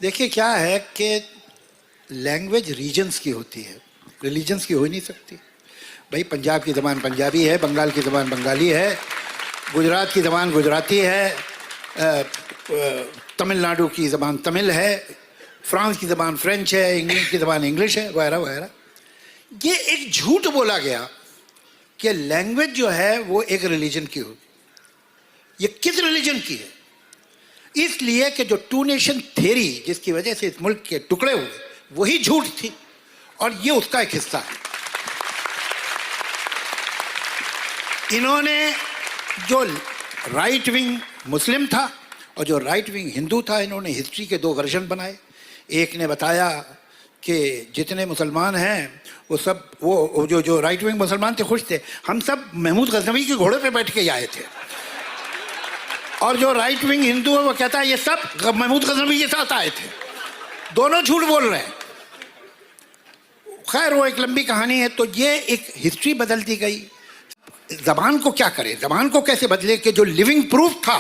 देखिए क्या है कि लैंग्वेज रीजन्स की होती है, रिलीजन्स की हो ही नहीं सकती। भाई पंजाब की ज़बान पंजाबी है, बंगाल की ज़बान बंगाली है, गुजरात की ज़बान गुजराती है, तमिलनाडु की ज़बान तमिल है, फ्रांस की ज़बान फ्रेंच है, इंग्लैंड की ज़बान इंग्लिश है, वगैरह वगैरह। ये एक झूठ बोला गया कि लैंग्वेज जो है वो एक रिलीजन की होगी। ये किस रिलीजन की है? इसलिए कि जो टू नेशन थ्योरी जिसकी वजह से इस मुल्क के टुकड़े हुए वही झूठ थी, और ये उसका एक हिस्सा है। इन्होंने जो राइट विंग मुस्लिम था और जो राइट विंग हिंदू था, इन्होंने हिस्ट्री के दो वर्जन बनाए। एक ने बताया कि जितने मुसलमान हैं वो सब वो जो राइट विंग मुसलमान थे खुश थे, हम सब महमूद गजनवी के घोड़े पे बैठ के आए थे। और जो राइट विंग हिंदू है वो कहता है ये सब महमूद गजनवी के साथ आए थे। दोनों झूठ बोल रहे हैं। खैर वो एक लंबी कहानी है। तो ये एक हिस्ट्री बदल दी गई। जबान को क्या करें, जबान को कैसे बदले कि जो लिविंग प्रूफ था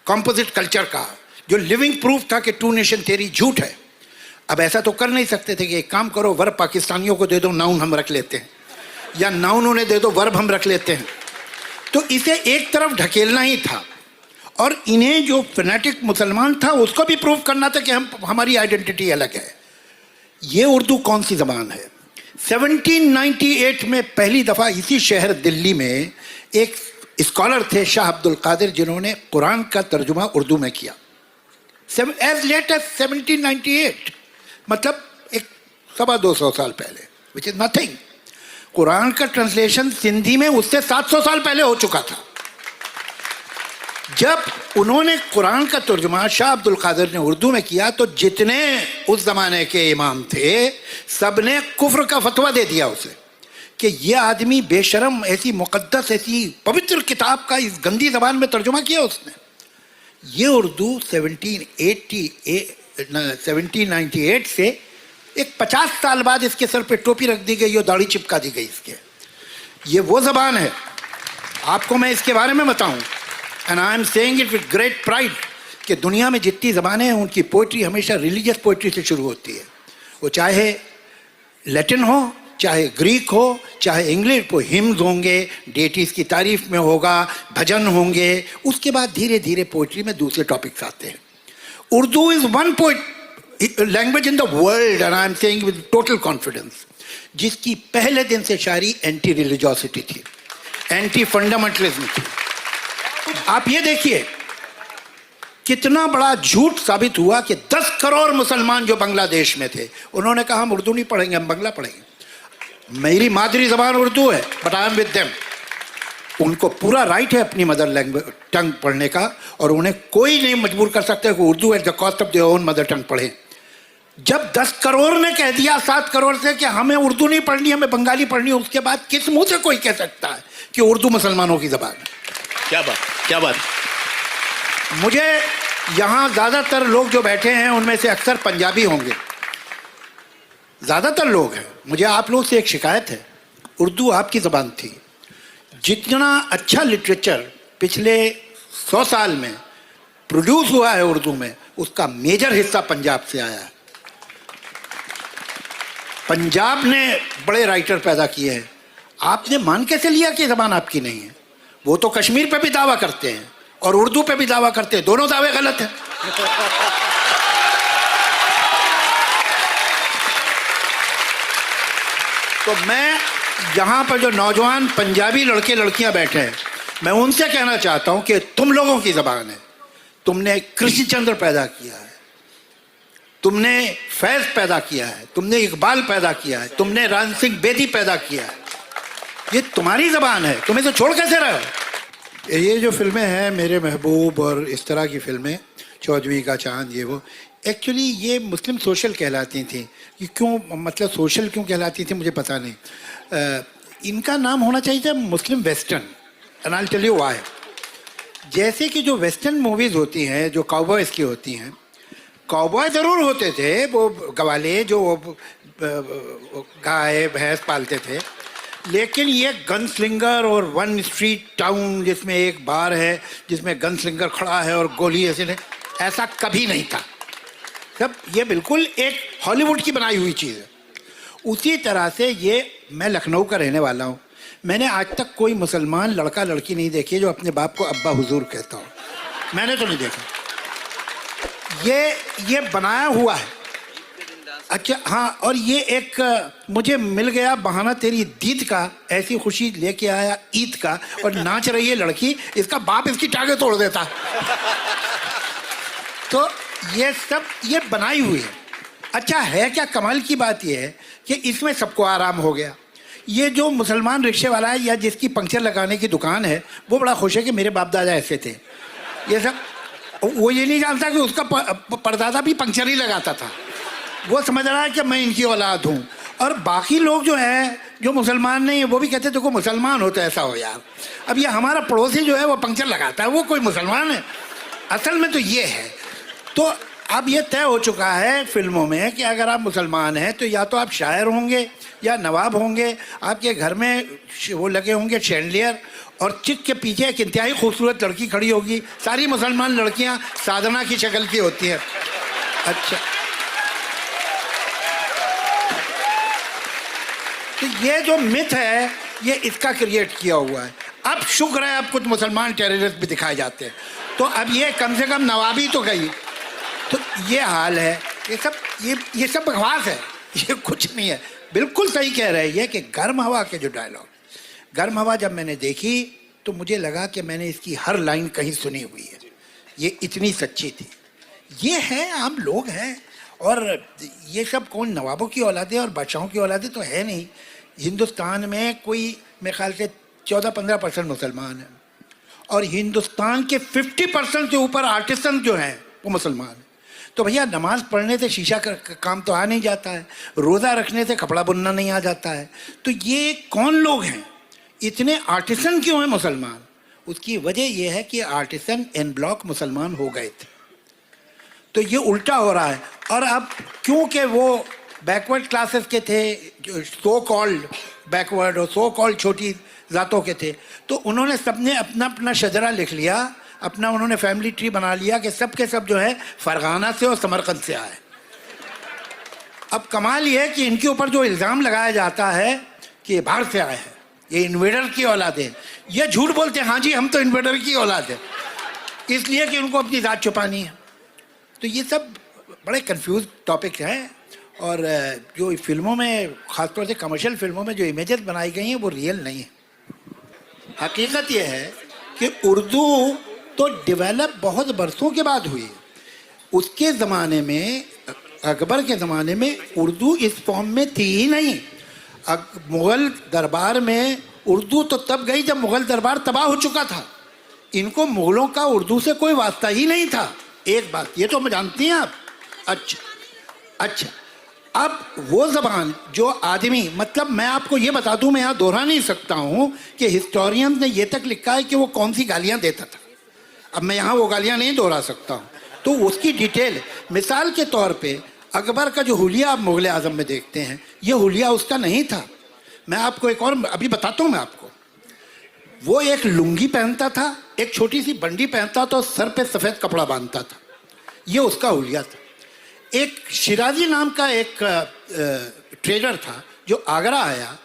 कंपोजिट कल्चर का, जो लिविंग प्रूफ था कि टू नेशन थ्योरी झूठ है। अब ऐसा तो कर नहीं सकते थे कि एक काम करो, वर्ब पाकिस्तानियों को दे दो, नाउन हम रख लेते हैं, या नाउन उन्हें दे दो, वर्ब हम रख लेते हैं। तो इसे एक तरफ ढकेलना ही था, और इन्हें जो फैनेटिक मुसलमान था उसको भी प्रूव करना था कि हमारी आइडेंटिटी अलग है। ये उर्दू कौन सी ज़बान है? 1798 में पहली दफ़ा इसी शहर दिल्ली में एक स्कॉलर थे शाह अब्दुल कादिर, जिन्होंने कुरान का तर्जुमा उर्दू में किया। एज लेट एज 1798, मतलब एक 250 साल पहले, विच इज नथिंग। कुरान का ट्रांसलेशन सिंधी में उससे 700 साल पहले हो चुका था। जब उन्होंने कुरान का तर्जुमा शाह अब्दुल कादिर ने उर्दू में किया, तो जितने उस जमाने के इमाम थे सब ने कुफ्र का फतवा दे दिया उसे कि यह आदमी बेशरम, ऐसी मुकद्दस, ऐसी पवित्र किताब का इस गंदी जबान में तर्जुमा किया उसने। ये उर्दू 1798 से एक 50 साल बाद इसके सर पे टोपी रख दी गई और दाढ़ी चिपका दी गई इसके। ये वो जबान है। आपको मैं इसके बारे में बताऊं, and I am saying it with great pride, कि दुनिया में जितनी ज़बानें हैं उनकी पोइट्री हमेशा रिलीजियस पोइट्री से शुरू होती है। वो चाहे लैटिन हो, चाहे ग्रीक हो, चाहे इंग्लिश हो। हिम्स होंगे, डेटीज़ की तारीफ में होगा, भजन होंगे, उसके बाद धीरे धीरे पोइट्री में दूसरे टॉपिक्स आते हैं। Urdu is one language in the world, and I am saying with total confidence, जिसकी पहले दिन से शायरी एंटी रिलीजियोसिटी थी, एंटी फंडामेंटलिज्म थी। आप ये देखिए कितना बड़ा झूठ साबित हुआ कि 10 करोड़ मुसलमान जो बांग्लादेश में थे, उन्होंने कहा हम उर्दू नहीं पढ़ेंगे, हम बांग्ला पढ़ेंगे। मेरी मादरी ज़बान उर्दू है, but I am with them. उनको पूरा राइट है अपनी मदर लैंग्वेज टंग पढ़ने का, और उन्हें कोई नहीं मजबूर कर सकता कि Urdu at the cost of their own mother tongue पढ़ें। जब 10 करोड़ ने कह दिया 7 करोड़ से कि हमें उर्दू नहीं पढ़नी, हमें बंगाली पढ़नी, उसके बाद किस मुंह से कोई कह सकता है कि उर्दू मुसलमानों की ज़बान है? क्या बात, क्या बात। मुझे यहाँ ज़्यादातर लोग जो बैठे हैं उनमें से अक्सर पंजाबी होंगे, ज़्यादातर लोग हैं। मुझे आप लोग से एक शिकायत है, उर्दू आपकी ज़बान थी। जितना अच्छा लिटरेचर पिछले 100 साल में प्रोड्यूस हुआ है उर्दू में, उसका मेजर हिस्सा पंजाब से आया है। पंजाब ने बड़े राइटर पैदा किए हैं। आपने मान कैसे लिया कि ज़बान आपकी नहीं है? वो तो कश्मीर पे भी दावा करते हैं और उर्दू पे भी दावा करते हैं, दोनों दावे गलत हैं। तो मैं यहाँ पर जो नौजवान पंजाबी लड़के लड़कियां बैठे हैं, मैं उनसे कहना चाहता हूँ कि तुम लोगों की ज़बान है। तुमने कृष्ण चंद्र पैदा किया है, तुमने फैज पैदा किया है, तुमने इकबाल पैदा किया है, तुमने राम सिंह बेदी पैदा किया है। ये तुम्हारी ज़बान है, तुम इसे छोड़ कैसे रहे? ये जो फिल्में हैं मेरे महबूब और इस तरह की फिल्में, चौधरी का चांद, ये वो, एक्चुअली ये मुस्लिम सोशल कहलाती थी। कि क्यों, मतलब सोशल क्यों कहलाती थी मुझे पता नहीं। इनका नाम होना चाहिए था मुस्लिम western, and I will tell you why. जैसे कि जो वेस्टर्न मूवीज़ होती हैं, जो काउबॉयज़ की होती हैं, काउबॉय ज़रूर होते थे, वो गवाले जो गाय भैंस पालते थे, लेकिन ये गन स्लिंगर और वन स्ट्रीट टाउन जिसमें एक बार है जिसमें गन स्लिंगर खड़ा है और गोली ऐसे नहीं, ऐसा कभी नहीं था। सब ये बिल्कुल एक हॉलीवुड की बनाई हुई चीज़ है। उसी तरह से ये, मैं लखनऊ का रहने वाला हूँ, मैंने आज तक कोई मुसलमान लड़का लड़की नहीं देखी जो अपने बाप को अब्बा हुजूर कहता हो, मैंने तो नहीं देखा। ये बनाया हुआ है। अच्छा हाँ, और ये एक मुझे मिल गया बहाना तेरी दीद का, ऐसी खुशी लेके आया ईद का, और नाच रही है लड़की, इसका बाप इसकी टांगे तोड़ देता। तो ये सब ये बनाई हुई है। अच्छा है क्या, कमाल की बात ये है कि इसमें सबको आराम हो गया। ये जो मुसलमान रिक्शे वाला है या जिसकी पंक्चर लगाने की दुकान है, वो बड़ा खुश है कि मेरे बाप दादा ऐसे थे। ये सब वो ये नहीं जानता कि उसका परदादा भी पंक्चर ही लगाता था। वो समझ रहा है कि मैं इनकी औलाद हूँ। और बाकी लोग जो हैं, जो मुसलमान नहीं है, वो भी कहते देखो मुसलमान हो तो ऐसा हो यार। अब ये हमारा पड़ोसी जो है वो पंक्चर लगाता है, वो कोई मुसलमान है? असल में तो ये है। तो अब ये तय हो चुका है फिल्मों में कि अगर आप मुसलमान हैं तो या तो आप शायर होंगे या नवाब होंगे, आपके घर में वो लगे होंगे शैंडलियर, और चिक के पीछे एक इंतहाई खूबसूरत लड़की खड़ी होगी। सारी मुसलमान लड़कियां साधना की शक्ल की होती हैं। अच्छा, तो ये जो मिथ है ये इसका क्रिएट किया हुआ है। अब शुक्र है अब कुछ मुसलमान टेररिस्ट भी दिखाए जाते हैं, तो अब ये कम से कम नवाबी तो गई। तो ये हाल है। ये सब बकवास है, ये कुछ नहीं है। बिल्कुल सही कह रहे हैं ये कि गर्म हवा के जो डायलॉग, गर्म हवा जब मैंने देखी तो मुझे लगा कि मैंने इसकी हर लाइन कहीं सुनी हुई है। ये इतनी सच्ची थी। ये है, आम लोग हैं, और ये सब कौन नवाबों की औलादे और बादशाहों की औलादे तो है नहीं। हिंदुस्तान में कोई मेरे ख्याल से 14-15% मुसलमान हैं, और हिंदुस्तान के 50% से ऊपर आर्टिसन जो हैं वो मुसलमान हैं। तो भैया नमाज पढ़ने से शीशा का काम तो आ नहीं जाता है, रोज़ा रखने से कपड़ा बुनना नहीं आ जाता है। तो ये कौन लोग हैं, इतने आर्टिसन क्यों हैं मुसलमान? उसकी वजह यह है कि आर्टिसन एन ब्लॉक मुसलमान हो गए थे। तो ये उल्टा हो रहा है। और अब क्योंकि वो बैकवर्ड क्लासेस के थे, जो सो कॉल्ड बैकवर्ड और सो कॉल्ड छोटी ज़ातों के थे, तो उन्होंने सबने अपना अपना शजरा लिख लिया, अपना उन्होंने फैमिली ट्री बना लिया कि सब के सब जो है फरगाना से और समरकंद से आए। अब कमाल ये है कि इनके ऊपर जो इल्ज़ाम लगाया जाता है कि बाहर से आए हैं, ये इन्वेडर की औलाद है, ये झूठ बोलते हैं। हाँ जी, हम तो इन्वेडर की औलाद है, इसलिए कि उनको अपनी ज़ात छुपानी है। तो ये सब बड़े कंफ्यूज टॉपिक हैं। और जो फिल्मों में, ख़ासतौर से कमर्शियल फिल्मों में जो इमेजेस बनाई गई हैं वो रियल नहीं है। हकीकत ये है कि उर्दू तो डेवलप बहुत बरसों के बाद हुई। उसके ज़माने में, अकबर के ज़माने में उर्दू इस फॉर्म में थी ही नहीं। मुग़ल दरबार में उर्दू तो तब गई जब मुग़ल दरबार तबाह हो चुका था। इनको मुग़लों का उर्दू से कोई वास्ता ही नहीं था। एक बात ये तो जानती हैं आप। अच्छा, अब वो ज़बान जो आदमी, मतलब मैं आपको ये बता दूं, मैं यहाँ दोहरा नहीं सकता हूँ कि हिस्टोरियन ने ये तक लिखा है कि वो कौन सी गालियाँ देता था। अब मैं यहाँ वो गालियाँ नहीं दोहरा सकता हूँ, तो उसकी डिटेल, मिसाल के तौर पे अकबर का जो हुलिया आप मुग़ल आज़म में देखते हैं, ये हुलिया उसका नहीं था। मैं आपको एक और अभी बताता हूँ मैं आपको। वो एक लुंगी पहनता था, एक छोटी सी बंडी पहनता था और सर पे सफ़ेद कपड़ा बांधता था, ये उसका हुलिया था। एक शिराजी नाम का एक ट्रेडर था जो आगरा आया,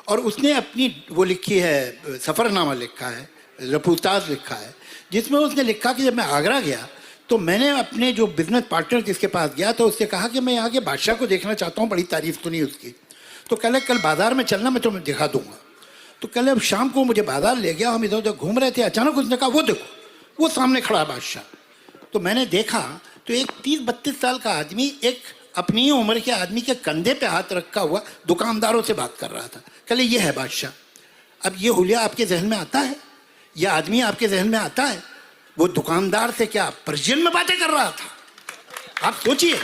और उसने अपनी वो लिखी है, सफ़रनामा लिखा है, रिपोर्टाज लिखा है, जिसमें उसने लिखा कि जब मैं आगरा गया तो मैंने अपने जो बिजनेस पार्टनर जिसके पास गया तो उससे कहा कि मैं यहाँ के बादशाह को देखना चाहता हूँ, बड़ी तारीफ़ सुनी उसकी। तो कल बाज़ार में चलना, मैं तुम्हें दिखा दूँगा। तो कल अब शाम को मुझे बाज़ार ले गया, हम इधर उधर घूम रहे थे, अचानक उसने कहा वो देखो, वो सामने खड़ा है बादशाह। तो मैंने देखा तो एक 30-32 साल का आदमी एक अपनी ही उम्र के आदमी के कंधे पे हाथ रखा हुआ दुकानदारों से बात कर रहा था। कल ये है बादशाह। अब ये हुलिया आपके जहन में आता है, यह आदमी आपके जहन में आता है? वो दुकानदार से क्या पर्शियन में बातें कर रहा था? आप सोचिए।